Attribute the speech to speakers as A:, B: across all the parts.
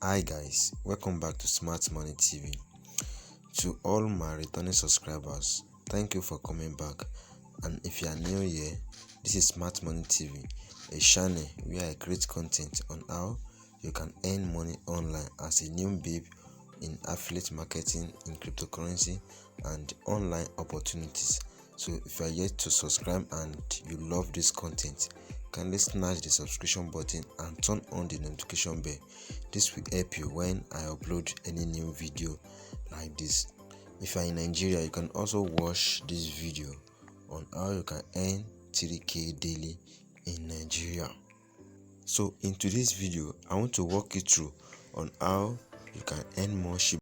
A: Hi guys, welcome back to Smart Money TV. To all my returning subscribers, thank you for coming back. And if you are new here, this is Smart Money TV, a channel where I create content on how you can earn money online as a new babe in affiliate marketing, in cryptocurrency and online opportunities. So if you are yet to subscribe and you love this content, kindly smash the subscription button and turn on the notification bell. This will help you when I upload any new video like this. If you are in Nigeria, you can also watch this video on how you can earn 3k daily in Nigeria. So in today's video, I want to walk you through on how you can earn more SHIBA.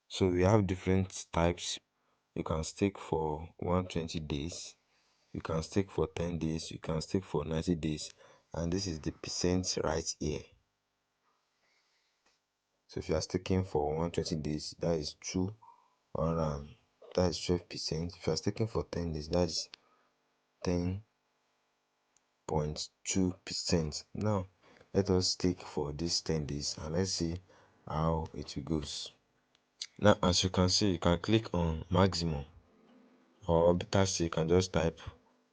A: So we have different types. You can stake for 120 days, you can stake for 10 days, you can stake for 90 days, and this is the percent right here. So if you are staking for 120 days, that is 200, that is 12%. If you are staking for 10 days, that is 10.2%. Now let us stake for these 10 days and let's see how it goes. Now as you can see, you can click on maximum, or better still, you can just type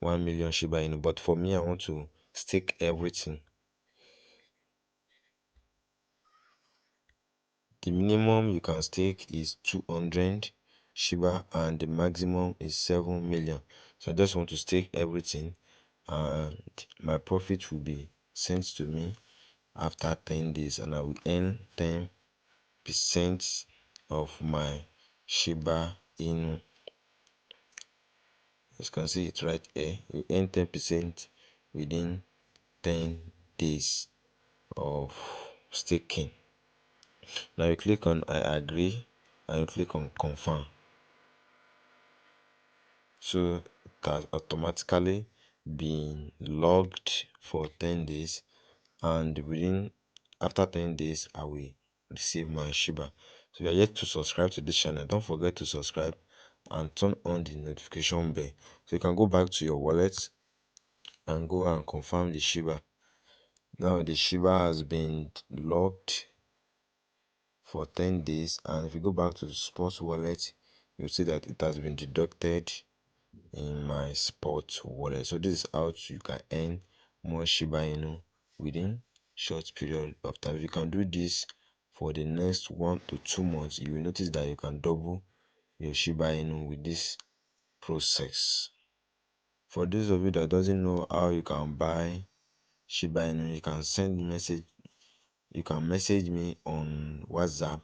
A: 1 million SHIBA INU. But for me, I want to stake everything. The minimum you can stake is 200 SHIBA and the maximum is 7 million. So I just want to stake everything and my profit will be sent to me after 10 days and I will earn 10% of my SHIBA INU. As you can see it right here, you earn 10% within 10 days of staking. Now you click on I agree and you click on confirm. So it has automatically been logged for 10 days and after 10 days I will receive my SHIBA. So if you are yet to subscribe to this channel, don't forget to subscribe and turn on the notification bell. So you can go back to your wallet and go and confirm the SHIBA. Now the SHIBA has been logged for 10 days, and if you go back to the sports wallet, you'll see that it has been deducted in my spot wallet. So this is how you can earn more Shiba Inu within short period of time. If you can do this for the next 1 to 2 months, you will notice that you can double your Shiba Inu with this process. For those of you that doesn't know how you can buy Shiba Inu, you can message me on WhatsApp.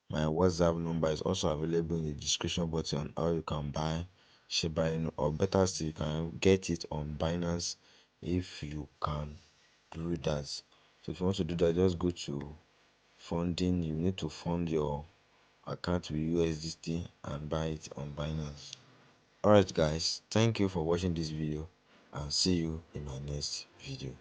A: My WhatsApp number is also available in the description button on how you can buy Shiba Inu, or better still, you can get it on Binance if you can do that. So if you want to do that, just go to funding. You need to fund your account with USDT and buy it on Binance. Alright guys, thank you for watching this video and see you in my next video.